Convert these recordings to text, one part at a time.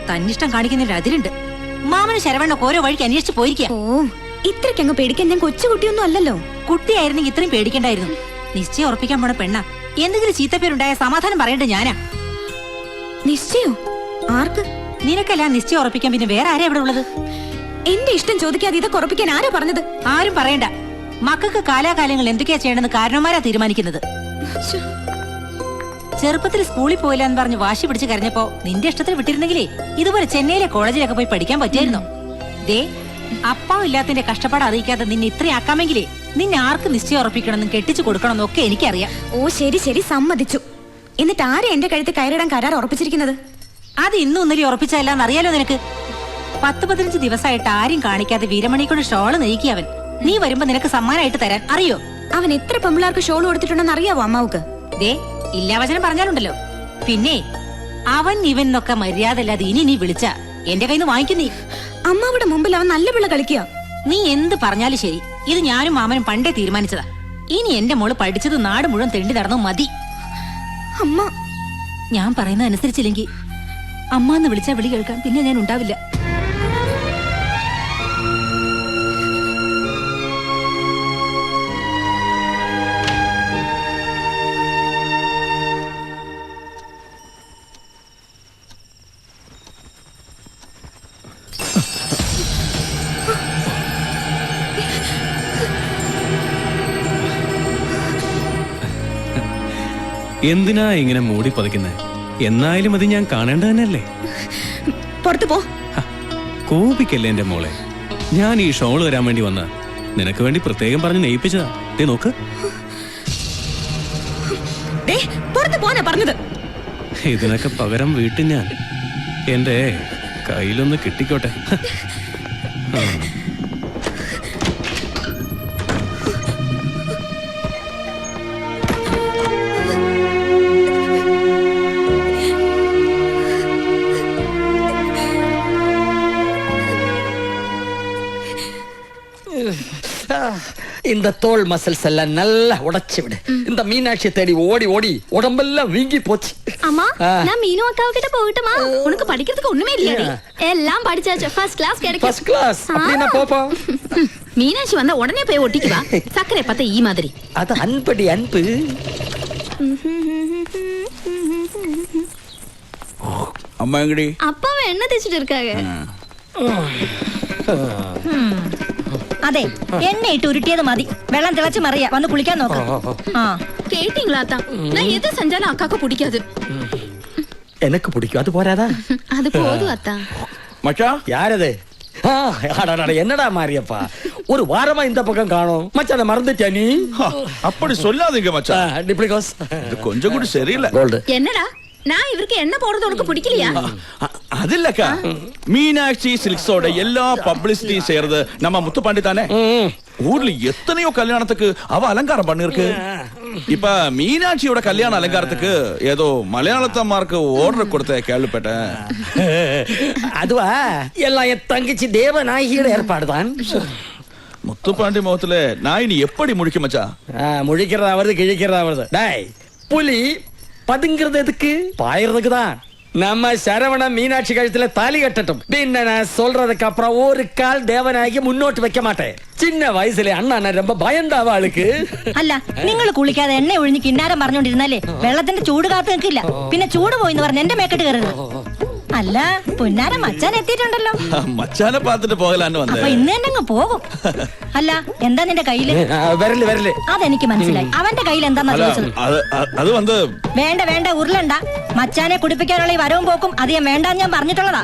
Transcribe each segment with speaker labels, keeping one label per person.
Speaker 1: തന്നിഷ്ടം കാണിക്കുന്നതിന് അതിരുണ്ട്. മാമന് ശരവണ്ണൊക്കെ ഓരോ വഴിക്ക് അന്വേഷിച്ച് പോയിരിക്കുക.
Speaker 2: ഓ, ഇത്രയ്ക്കങ്ങ് പേടിക്കാൻ ഞാൻ കൊച്ചുകുട്ടിയൊന്നും അല്ലല്ലോ.
Speaker 1: കുട്ടിയായിരുന്നെങ്കിൽ ഇത്രയും പേടിക്കണ്ടായിരുന്നു. നിശ്ചയം ഉറപ്പിക്കാൻ പോണ പെണ്ണ. എന്തെങ്കിലും ചീത്തപ്പേരുണ്ടായ സമാധാനം പറയേണ്ടത് ഞാനാ.
Speaker 2: നിശ്ചയോ? ആർക്ക്?
Speaker 1: നിനക്കല്ല നിശ്ചയം ഉറപ്പിക്കാൻ പിന്നെ വേറെ ആരാ ഇവിടെ ഉള്ളത്?
Speaker 2: എന്റെ ഇഷ്ടം ചോദിക്കാതെ ഇതൊക്കെ ഉറപ്പിക്കാൻ ആരാ പറഞ്ഞത്?
Speaker 1: ആരും പറയണ്ട. മക്കൾക്ക് കാലാകാലങ്ങൾ എന്തൊക്കെയാ ചെയ്യണമെന്ന് കാരണവന്മാരാ തീരുമാനിക്കുന്നത്. ചെറുപ്പത്തിൽ സ്കൂളിൽ പോയില്ല എന്ന് പറഞ്ഞ് വാശി പിടിച്ച് കരഞ്ഞപ്പോ നിന്റെ ഇഷ്ടത്തിൽ വിട്ടിരുന്നെങ്കിലേ ഇതുപോലെ ചെന്നൈയിലെ കോളേജിലൊക്കെ പോയി പഠിക്കാൻ പറ്റിയായിരുന്നോ? ദേ, അപ്പാവും ഇല്ലാത്തതിന്റെ കഷ്ടപ്പാട് അറിയിക്കാതെ നിന്നെ ഇത്രയും ആക്കാമെങ്കിലേ നിന്നെ ആർക്ക് നിശ്ചയം ഉറപ്പിക്കണമെന്നും കെട്ടിച്ചു കൊടുക്കണമെന്നും ഒക്കെ എനിക്കറിയാം.
Speaker 2: ഓ ശരി ശരി, സമ്മതിച്ചു. എന്നിട്ട് ആരാ എന്റെ കഴുത്ത് കയറിടാൻ കരാർ ഉറപ്പിച്ചിരിക്കുന്നത്?
Speaker 1: അത് ഇന്നും ഒന്നരി ഉറപ്പിച്ചതല്ലാന്ന് അറിയാലോ നിനക്ക്. 10-15 ദിവസമായിട്ട് ആരും കാണിക്കാതെ വീരമണി കൊണ്ട് ഷോള് നെയ്ക്കിയവൻ. നീ വരുമ്പോ നിനക്ക് സമ്മാനമായിട്ട് തരാൻ അറിയോ?
Speaker 2: അവൻ എത്ര പെമ്പിളാർക്ക് ഷോൾ കൊടുത്തിട്ടുണ്ടെന്ന് അറിയാവോ അമ്മാവുക്ക്?
Speaker 1: ദേ, ഇല്ലാ വചനം പറഞ്ഞാലുണ്ടല്ലോ. പിന്നെ അവൻ ഇവൻ എന്നൊക്കെ മര്യാദ അല്ലാതെ ഇനി നീ വിളിച്ച എന്റെ കയ്യിൽ നിന്ന് വാങ്ങിക്കും നീ.
Speaker 2: അമ്മാവിടെ മുമ്പിൽ അവൻ നല്ല പിള്ള കളിക്കുക.
Speaker 1: നീ എന്ത് പറഞ്ഞാലും ശരി, ഇത് ഞാനും മാമനും പണ്ടേ തീരുമാനിച്ചതാ. ഇനി എന്റെ മോള് പഠിച്ചത് നാട് മുഴുവൻ തെണ്ടി നടന്നു മതി.
Speaker 2: അമ്മ,
Speaker 1: ഞാൻ പറയുന്നത് അനുസരിച്ചില്ലെങ്കിൽ അമ്മ എന്ന് വിളിച്ചാ വിളി കേൾക്കാൻ പിന്നെ ഞാൻ ഉണ്ടാവില്ല.
Speaker 3: എന്തിനാ ഇങ്ങനെ മൂടി പതിക്കുന്നേ? എന്നായാലും അത് ഞാൻ കാണേണ്ട തന്നെയല്ലേ.
Speaker 2: പുറത്തു പോ.
Speaker 3: കോപിക്കല്ലേ എന്റെ മോളെ. ഞാൻ ഈ ഷോൾ വരാൻ വേണ്ടി വന്ന നിനക്ക് വേണ്ടി പ്രത്യേകം പറഞ്ഞ് നെയ്പ്പിച്ചതാ. ദേ നോക്ക്.
Speaker 2: പുറത്തു പോനാ പറഞ്ഞത്.
Speaker 3: ഇതിനൊക്കെ പകരം വീട്ടിൽ ഞാൻ എന്റെ കയ്യിലൊന്ന് കിട്ടിക്കോട്ടെ.
Speaker 4: இந்த தோல் மசில்ஸ் எல்லாம் நல்லா உடைச்சு விடு. இந்த மீனாட்சியை தேடி ஓடி ஓடி உடம்பெல்லாம் வீங்கி போச்சு.
Speaker 5: அம்மா, நான் மீனு அக்காவு கிட்ட போகட்டுமா? உனக்கு படிக்கிறதுக்கு ஒண்ணுமே இல்லையாடி? எல்லாம் படிச்சாச்சு. ஃபர்ஸ்ட் கிளாஸ் கிடைக்கும்.
Speaker 4: ஃபர்ஸ்ட் கிளாஸ் அப்படினா போப்போ.
Speaker 5: மீனாட்சி வந்தா உடனே போய் ஒட்டிக்குவா. சக்கரை பார்த்தா ஈ மாதிரி.
Speaker 4: அது அன்படி அன்பு.
Speaker 6: அம்மா எங்கடி?
Speaker 5: அப்பாவை என்ன தேய்ச்சிட்டு இருக்காங்க?
Speaker 1: അതെ, എണ്ണയിട്ട് ഉരുട്ടിയത് മതി. വെള്ളം തിളച്ച് മറിയാ. വന്ന് കുളിക്കാൻ നോക്കാം.
Speaker 5: கேட்டீங்களா அத்தா? நான் எது செஞ்சாலும் அக்காக்கு பிடிக்காது.
Speaker 4: எனக்கு பிடிக்கும். அது போறாதா?
Speaker 5: அது போதும் அத்தா.
Speaker 6: மச்சான்,
Speaker 4: யார் அது? என்னடா மாரியப்பா, ஒரு வாரமா இந்த பக்கம் காணோம். மச்சான மறந்துட்டியா நீ?
Speaker 6: அப்படி சொல்லாதீங்க மச்சான்.
Speaker 4: டிப்ளிகோஸ்
Speaker 6: இது கொஞ்சம் கூட சரியில்லை.
Speaker 4: கோல்டு
Speaker 5: என்னடா, நான் இவருக்கு என்ன போடுறது உனக்கு பிடிக்கலையா?
Speaker 6: அது இல்லக்கா, மீனாட்சி சில்க்ஸோட எல்லா பப்ளிசிட்டியும் செய்யறது நம்ம முத்துப்பாண்டி தானே. ஊர்ல எத்தனையோ கல்யாணத்துக்கு அவ அலங்காரம் பண்ணிருக்கு. இப்ப மீனாட்சியோட கல்யாண அலங்காரத்துக்கு ஏதோ மலையாளத்தம்மாருக்கு ஆர்டர் கொடுத்த கேள்விப்பட்டேன்.
Speaker 4: அதுவா, எல்லாம் என் தங்கச்சி தேவநாயகியோட ஏற்பாடுதான்.
Speaker 6: முத்துப்பாண்டி முகத்துல நான் இனி எப்படி முழிக்க மச்சா?
Speaker 4: முழிக்கிறதா வருது, கிழிக்கிறதா வருது. டேய், புலி பதுங்கிறது எதுக்கு? பாயறதுக்கு தான். நம்ம சரவண மீனாட்சி கழுத்துல தாலி கட்டட்டும். பின்ன நான் சொல்றதுக்கு அப்புறம் ஒரு கால் தேவநாயகி முன்னோட்டு வைக்க மாட்டேன். சின்ன வயசுல அண்ணா ரொம்ப பயந்தாவ ആൾക്ക്.
Speaker 1: അല്ല, നിങ്ങൾ കുളിക്കാതെ എണ്ണ ഒഴിഞ്ഞ് കിന്നാരം പറഞ്ഞോണ്ടിരുന്നാലേ വെള്ളത്തിന്റെ ചൂട് കാത്തു നിൽക്കില്ല. പിന്നെ ചൂട് പോയിന്ന് പറഞ്ഞ് എന്റെ മേക്കെട്ട് കയറരുത്. അല്ല, പൊന്നാര മച്ചാൻ എത്തിയിട്ടുണ്ടല്ലോ.
Speaker 6: മച്ചാനെ പാത്തിട്ട് പോകലാന്ന് വന്നേ.
Speaker 1: അപ്പൊ ഇന്ന് തന്നെ അങ്ങ് പോകും. അല്ല, എന്താ നിന്റെ കയ്യില്?
Speaker 4: വരല്.
Speaker 1: അതെനിക്ക് മനസ്സിലായി. അവന്റെ കയ്യിൽ എന്താന്നാ ചോദിച്ചത്?
Speaker 6: അത് വന്ന്
Speaker 1: വേണ്ട വേണ്ട, ഉരുളണ്ട. മച്ചാനെ കുടിപ്പിക്കാനുള്ള ഈ വരവും പോക്കും അധികം വേണ്ടാന്ന് ഞാൻ പറഞ്ഞിട്ടുള്ളതാ.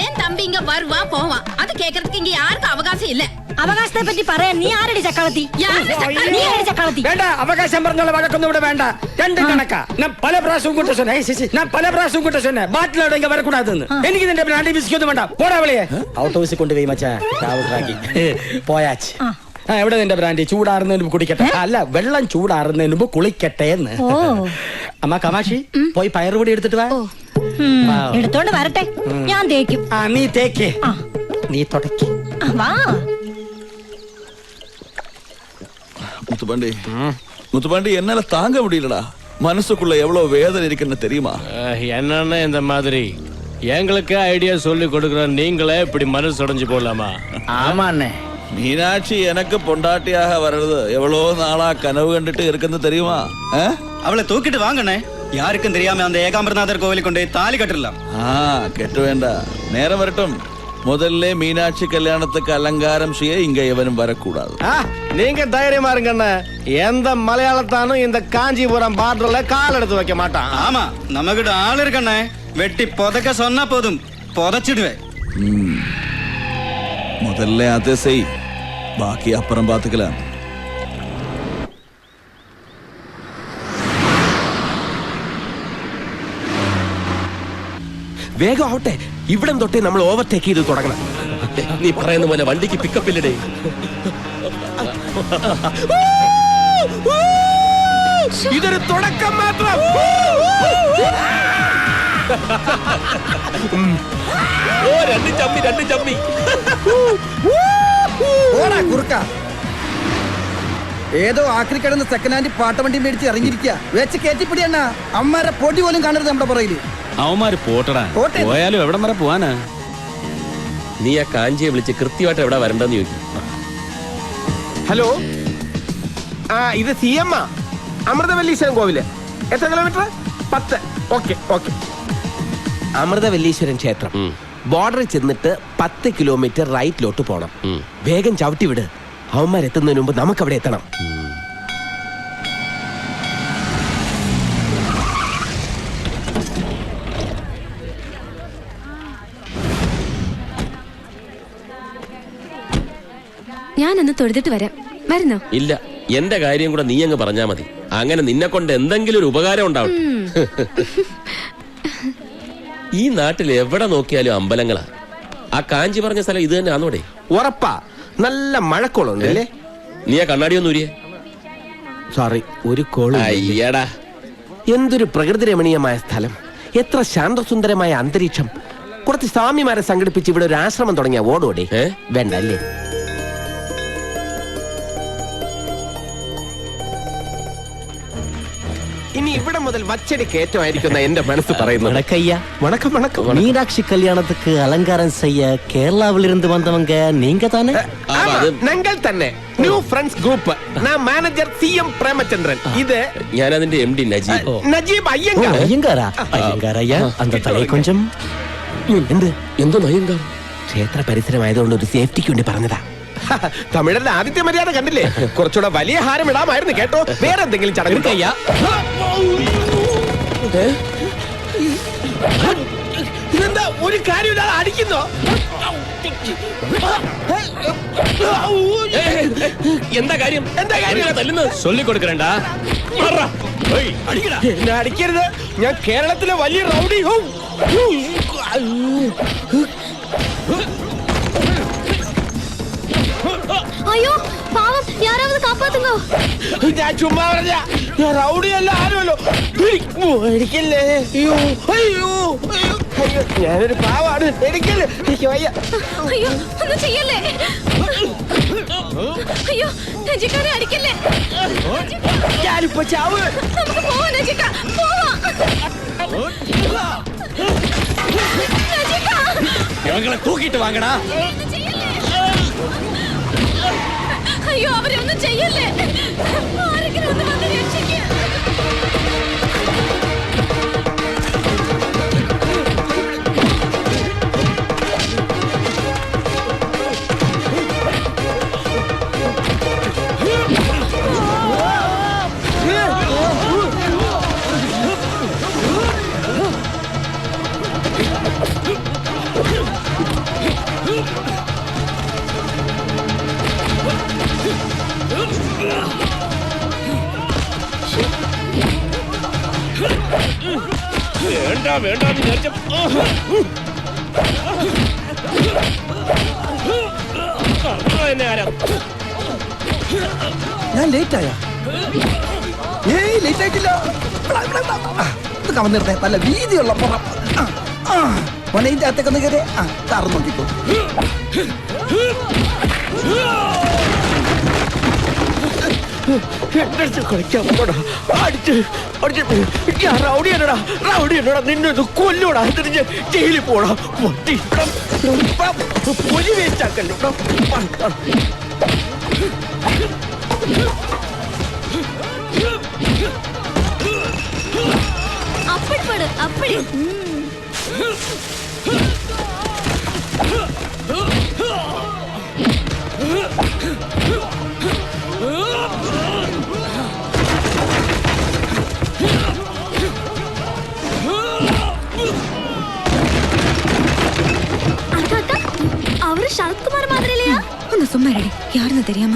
Speaker 5: ஏன் தம்பி இங்க வருவா போவா? அது கேக்குறதுக்கு இங்க யாருக்கும் அவகாசம் இல்ல.
Speaker 1: അവകാശത്തെ പറ്റി പറയാൻ നീ ആരടി ചക്രവർത്തി? നീ ആരടി ചക്രവർത്തി?
Speaker 4: വേണ്ട, അവകാശം പറഞ്ഞുള്ള വഴക്കൊന്നും ഇവിടെ വേണ്ട. രണ്ട് കണക്കാ. ഞാൻ പല പ്രാവശ്യവും കൂട്ട சொன்னேன் ബാറ്റിലോട് ഇങ്ങ വരക്കൂടാതെന്ന്. എനിക്ക് നിന്റെ ബ്രാൻഡി ബിസ്ക്കൊന്നും വേണ്ട. പോടാ വിളിയെ. ഔട്ട് ഹൗസിൽ കൊണ്ടുപോയി മച്ചാ ചാവുറാക്കി പോയാച്ച്. എവിടെ നിന്റെ ബ്രാൻഡി? ചൂടാറുന്നതിന് മുമ്പ് കുടിക്കട്ടെ. അല്ല, വെള്ളം ചൂടാറുന്നതിന് മുമ്പ് കുളിക്കട്ടെ എന്ന്. അമ്മ കമാഷി, പോയി പയറുപൊടി എടുത്തിട്ട് വാ.
Speaker 1: എടുത്തോണ്ട് വരട്ടെ, ഞാൻ തേക്കും.
Speaker 4: നീ തേക്ക്, നീ തുടക്കി.
Speaker 1: വാ
Speaker 6: முத்துப்பாண்டி, என்னால தாங்க முடியலடா. மனசுக்குள்ள எவ்வளவு வேதனை இருக்குன்னு தெரியுமா?
Speaker 7: என்ன இந்த மாதிரி எங்களுக்கு ஐடியா சொல்லி கொடுக்குற நீங்களே இப்படி மனசு உடைஞ்சு போடலாமா?
Speaker 4: ஆமா அண்ணே.
Speaker 6: மீனாட்சி எனக்கு பொண்டாட்டியாக வர்றது எவ்வளவு நாளா கனவு கண்டுட்டு இருக்குன்னு தெரியுமா?
Speaker 8: அவளை தூக்கிட்டு வாங்கண்ணே. யாருக்கும் தெரியாம அந்த ஏகாம்பரநாதர் கோவிலுக்கு கொண்டு தாலி கட்டிடலாம்.
Speaker 6: கெட்டு வேண்டாம், நேரம் வரட்டும். முதல்ல மீனாட்சி கல்யாணத்துக்கு அலங்காரம் செய்ய இங்க எவனும் வரக்கூடாது.
Speaker 7: நீங்க தைரியமா இருங்கண்ணே. எந்த மலையாளத்தானும் இந்த காஞ்சிபுரம் பார்டர்ல கால் எடுத்து வைக்க மாட்டான்.
Speaker 8: ஆமா, நம்ம கிட்ட ஆள் இருக்கண்ணே. வெட்டி புதைக்க சொன்னா போதும், புதைச்சிடுவேன்.
Speaker 6: முதல்ல அதை செய், பாக்கி அப்புறம் பாத்துக்கலாம்.
Speaker 9: വേഗം ആവട്ടെ, ഇവിടം തൊട്ടേ നമ്മൾ ഓവർടേക്ക് ചെയ്ത് തുടങ്ങണം. നീ പറയുന്ന പോലെ വണ്ടിക്ക് പിക്കപ്പ് ഇല്ലടേ. ഇതൊരു തുടക്കം മാത്രം. രണ്ട് ചമ്മി
Speaker 4: കുറുക്ക ഏതോ ആക്രി കിടന്ന് സെക്കൻഡ് ഹാൻഡ് പാട്ടവണ്ടി മേടിച്ച് ഇറങ്ങിയിരിക്കുക. വെച്ച് കയറ്റിപ്പിടി അണ്ണ. അമ്മമാരെ പൊടി പോലും കാണരുത് നമ്മുടെ പുറകില്.
Speaker 3: അവന്മാര് പോട്ടടാ, പോയാലും എവിടം വരെ പോവാനാ?
Speaker 9: നീ ആ കാഞ്ചിയെ വിളിച്ച് കൃത്യമായിട്ട് എവിടെ വരണ്ടെന്ന് ചോദിക്കും. ഹലോ, ഇത് CM അമൃതവല്ലീശ്വരൻ കോവില്. എത്ര കിലോമീറ്റർ? 10. ഓക്കെ. അമൃതവല്ലീശ്വരൻ ക്ഷേത്രം ബോർഡറിൽ ചെന്നിട്ട് 10 കിലോമീറ്റർ റൈറ്റിലോട്ട് പോണം. വേഗം ചവിട്ടി വിട്. അവന്മാരെത്തുന്നതിന് മുമ്പ് നമുക്ക് അവിടെ എത്തണം.
Speaker 5: ഞാനൊന്ന് തൊഴുതിട്ട് വരാം. വരുന്നോ?
Speaker 9: ഇല്ല, എന്റെ കാര്യം കൂടെ നീ അങ്ങ് പറഞ്ഞാ മതി. അങ്ങനെ നിന്നെ കൊണ്ട് എന്തെങ്കിലും ഒരു ഉപകാരം ഉണ്ടാവും. ഈ നാട്ടിൽ എവിടെ നോക്കിയാലും അമ്പലങ്ങളാ. ആ കാഞ്ചി പറഞ്ഞ സ്ഥലം ഇത് തന്നെ ആണോടെ? ഉറപ്പാ. നല്ല മഴക്കോളുണ്ട് അല്ലേ? നീ ആ കണ്ണാടി ഒന്ന് ഊരിയേ. സോറി, ഒരു കോള്. അയ്യടാ, എന്തൊരു പ്രകൃതി രമണീയമായ സ്ഥലം, എത്ര ശാന്തസുന്ദരമായ അന്തരീക്ഷം. കുറച്ച് സ്വാമിമാരെ സംഘടിപ്പിച്ച് ഇവിടെ ഒരു ആശ്രമം തുടങ്ങിയ ഓടോടെ. വേണ്ട അല്ലേ? ഇനി ഇവിടെ മുതൽ വച്ചടി കയറ്റമായിരിക്കുന്ന എന്റെ മനസ്സ് പറയുന്നു. வணக்கம்.
Speaker 10: மீனாட்சி கல்யாணத்துக்கு அலங்காரம் செய்ய கேரளாவிலிருந்து வந்தவங்க நீங்க தானே?
Speaker 9: ഞങ്ങൾ തന്നെ ന്യൂ ഫ്രണ്ട്സ് ഗ്രൂപ്പ്. ഞാൻ മാനേജർ CM പ്രേമചന്ദ്രൻ. ഇത് ഞാൻ അതിന്റെ MD നജീബ് അയ്യങ്കാർ.
Speaker 10: ஐயங்காரையா, அந்த தலை கொஞ்சம்
Speaker 9: എന്തോ അയ്യങ്കാർ? ക്ഷേത്ര പരിസരമായതുകൊണ്ട് ഒരു സേഫ്റ്റിക്ക് വേണ്ടി പറഞ്ഞതാ. തമിഴരുടെ ആദ്യത്തെ മര്യാദ കണ്ടില്ലേ? കുറച്ചുകൂടെ വലിയ ഹാരം ഇടാമായിരുന്നു കേട്ടോ. വേറെ എന്തെങ്കിലും ചടങ്ങ്. ഇതെന്താ ഒരു കാര്യമില്ലാതെ അടിക്കുന്നോ? എന്താ കാര്യം തല്ലുന്നത്?
Speaker 7: சொல்லிக்கொடுக்கறேன்டா.
Speaker 9: എന്നെ അടിക്കരുത്. ഞാൻ കേരളത്തിലെ വലിയ റൗഡി.
Speaker 5: അയ്യോ പാവം, யாராவது காப்பாத்துங்க.
Speaker 9: ഞാൻ ചുമ്മാ പറഞ്ഞ, ഞാൻ റൗഡിയല്ല, ആരുമല്ലോ. എനിക്കല്ലേ. ഞാനൊരു പാവാണ്. എനിക്കല്ലേ, എനിക്ക് വയ്യ.
Speaker 5: അയ്യോ ഒന്നും ചെയ്യല്ലേ. അയ്യോ നജിക്കാരെ അടിക്കല്ലേ.
Speaker 9: ഞാനിപ്പോ ചാവ്.
Speaker 5: നമുക്ക് പോവാം നജിക്ക, പോവാം. നജിക്ക,
Speaker 7: இவங்களை தூக்கிட்டு வாங்கடா.
Speaker 5: ഒന്നും ചെയ്യല്ലേ. അയ്യോ അവരെ ഒന്നും ചെയ്യല്ലേ. ആരെങ്കിലും ഒന്ന് വന്ന് രക്ഷിക്കുക.
Speaker 7: വേണ്ടാന്ന് വിചാരിച്ച
Speaker 4: ഞാൻ ലേറ്റ് ആയ? ലേറ്റ് ആയിട്ടില്ല. കവന്നിരുന്നേ, നല്ല വീതിയുള്ള പുറം. ഇതിന്റെ അകത്തേക്ക് ഒന്ന് കയറി കാറ് നോക്കിക്കോ.
Speaker 7: എന്റെ കളിക്കാൻ പോടാ അടിച്ച് റൗഡിയനടാ നിന്നെ കൊല്ലൂടാ തിരിഞ്ഞ് ജയിലിൽ പോടാ പൊലി വേസ്റ്റാക്കല്ലോ
Speaker 5: அப்படி படு அப்படி அக்கா அவரு சரத்குமார் மாதிரி இல்லையா
Speaker 2: ഒന്ന് സുമ്മാ ഇരടി യാരെന്ന് தெரியாம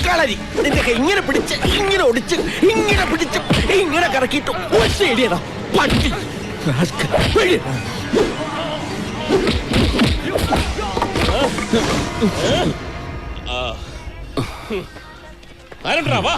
Speaker 7: കളരി നിന്റെ ഇങ്ങനെ പിടിച്ച് ഇങ്ങനെ ഒടിച്ച് ഇങ്ങനെ പിടിച്ച് ഇങ്ങനെ കറക്കിയിട്ട് ഒറ്റയടിയടാ പട്ടി
Speaker 9: ആരണ്ടാ വാ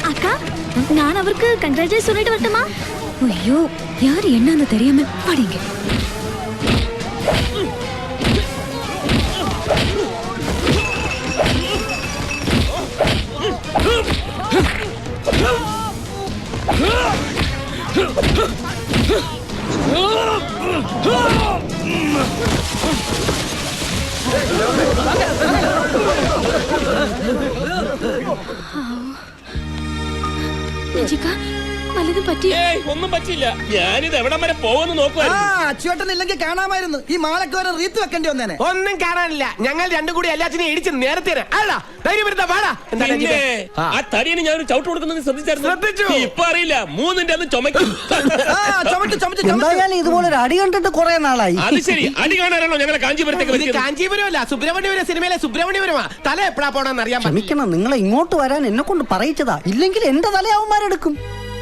Speaker 5: அக்கா நான் அவருக்கு கங்க்ராச்சுலேட் சொல்லிட்டு வரட்டுமா
Speaker 2: ஐயோ யாரு என்னன்னு தெரியாம பாடிங்க
Speaker 5: രജിക വല്ലതും പറ്റി
Speaker 9: ഒന്നും പറ്റില്ല ഞാനിത് എവിടം വരെ പോകുന്നു നോക്കുവായിരുന്നു
Speaker 4: അച്ചുവേട്ടനില്ലെങ്കിൽ കാണാമായിരുന്നു ഈ മാലക്ക് വരെ റീത്ത് വെക്കേണ്ടി വന്നേനെ
Speaker 7: ഒന്നും കാണാനില്ല ഞങ്ങൾ രണ്ടും കൂടി എല്ലാത്തിനും ഇടിച്ച് നേരത്തെ അല്ല ധൈര്യം വരുത്താ പാടാ
Speaker 9: പിന്നെ ആ തടിയന് ഞാൻ ചവിട്ട് കൊടുക്കുന്നത്
Speaker 7: ശ്രദ്ധിച്ചു.
Speaker 9: ശ്രദ്ധിച്ചായിരുന്നു ഇപ്പൊ അറിയില്ല മൂന്നിന്റെ അന്ന് ചുമക്കും
Speaker 10: എന്തായാലും ഇതുപോലെ ഒരു അടി കണ്ടിട്ട് കുറെ നാളായി
Speaker 9: അത് ശരി അടി കാണാനാണോ ഞങ്ങളെ കാഞ്ചീപുരത്തേക്ക്
Speaker 7: ഇത്
Speaker 9: വരുത്തിയത്?
Speaker 7: കാഞ്ചീപുരമല്ല സുബ്രഹ്മണ്യപുരം സിനിമയിലെ സുബ്രഹ്മണ്യപുരമാ തല എപ്പോഴാ പോണെന്ന് അറിയാൻ പറ്റില്ല.
Speaker 10: ക്ഷമിക്കണം നിങ്ങളെ ഇങ്ങോട്ട് വരാൻ എന്നെ കൊണ്ട് പറയിച്ചതാ ഇല്ലെങ്കിൽ എന്റെ തലയാവന്മാരെടുക്കും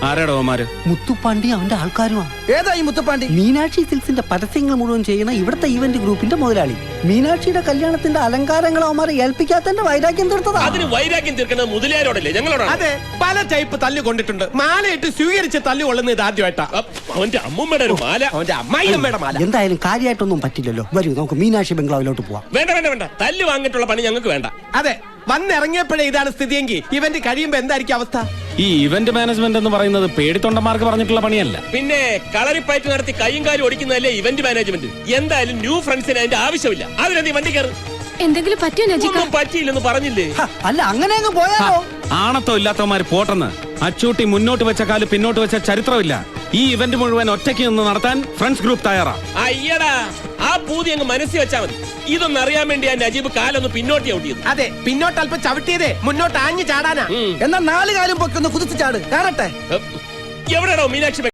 Speaker 3: ആരാടോ അവന്മാര്?
Speaker 10: മുത്തുപ്പാണ്ടി അവന്റെ ആൾക്കാരുമാണ്.
Speaker 4: ഏതാ ഈ മുത്തപ്പാണ്ടി?
Speaker 10: മീനാക്ഷി സിൽക്സിന്റെ പരസ്യങ്ങൾ മുഴുവൻ ചെയ്യുന്ന ഇവിടുത്തെ ഈവന്റ് ഗ്രൂപ്പിന്റെ മുതലാളി. മീനാക്ഷിയുടെ കല്യാണത്തിന്റെ അലങ്കാരങ്ങൾ അവന്മാരെ ഏൽപ്പിക്കാത്തന്റെ വൈരാഗ്യം തീർത്തതാ.
Speaker 9: അതിന് വൈരാഗ്യം തീർക്കുന്നത് മുതലാരോടല്ലേ ഞങ്ങളോടാണ്?
Speaker 7: അതെ പല ടൈപ്പ് തല്ലു കൊണ്ടിട്ടുണ്ട് മാലയിട്ട് സ്വീകരിച്ച് തല്ലു കൊള്ളുന്നത് ഇത് ആദ്യമായിട്ടാ.
Speaker 9: അവന്റെ അമ്മൂമ്മയുടെ ഒരു മാല,
Speaker 7: അവന്റെ അമ്മായിയമ്മയുടെ മാല.
Speaker 10: എന്തായാലും കാര്യമായിട്ടൊന്നും പറ്റില്ലല്ലോ. വരൂ നമുക്ക് മീനാക്ഷി ബംഗ്ലാവിലോട്ട് പോവാം.
Speaker 9: വേണ്ട വേണ്ട വേണ്ട തല്ല് വാങ്ങിയിട്ടുള്ള പണി ഞങ്ങൾക്ക് വേണ്ട.
Speaker 7: അതെ വന്നിറങ്ങിയപ്പോഴേ ഇതാണ് സ്ഥിതിയെങ്കിൽ ഇവന്റ് കഴിയുമ്പോ എന്തായിരിക്കും അവസ്ഥ?
Speaker 3: ഈ ഇവന്റ് മാനേജ്മെന്റ് എന്ന് പറയുന്നത് പേടിത്തൊണ്ടന്മാർക്ക് പറഞ്ഞിട്ടുള്ള പണിയല്ല.
Speaker 9: പിന്നെ കളറിപ്പയറ്റ് നടത്തി കൈയും കാലും ഒടിക്കുന്നതല്ലേ ഇവന്റ് മാനേജ്മെന്റ്. എന്തായാലും ന്യൂ ഫ്രണ്ട്സിന് അതിന്റെ ആവശ്യമില്ല. അതിനെന്തി വണ്ടി കയറി.
Speaker 5: എന്തെങ്കിലും പറ്റിയോ നജിക?
Speaker 9: ഒന്നും പറ്റിയില്ലെന്ന് പറഞ്ഞില്ലേ?
Speaker 10: അല്ല അങ്ങനെ അങ്ങ് പോയാലോ?
Speaker 3: ആണത്തോ ഇല്ലാത്തവന്മാര് പോട്ടെന്ന്. അച്ചൂട്ടി മുന്നോട്ട് വെച്ച കാല് പിന്നോട്ട് വെച്ച ചരിത്രമില്ല. ഈ ഇവന്റ് മുഴുവൻ ഒറ്റയ്ക്ക് നിന്ന് നടത്താൻ ഫ്രണ്ട്സ് ഗ്രൂപ്പ് തയ്യാറാ.
Speaker 9: അയ്യടാ ആ പൂതി അങ്ങ് മനസ്സിൽ വെച്ചാ മതി. ഇതൊന്നും അറിയാൻ വേണ്ടി ആ നജീബ് കാലൊന്ന് പിന്നോട്ട് ചവിട്ടിയത്.
Speaker 7: അതെ പിന്നോട്ട് അല്പം ചവിട്ടിയതേ മുന്നോട്ട് ആഞ്ഞു ചാടാനാ.
Speaker 4: എന്നാ 4 കാലും പൊക്കൊന്ന് കുതിച്ചു ചാട് കാണട്ടെ.
Speaker 9: എവിടെയാണോ മീനാക്ഷി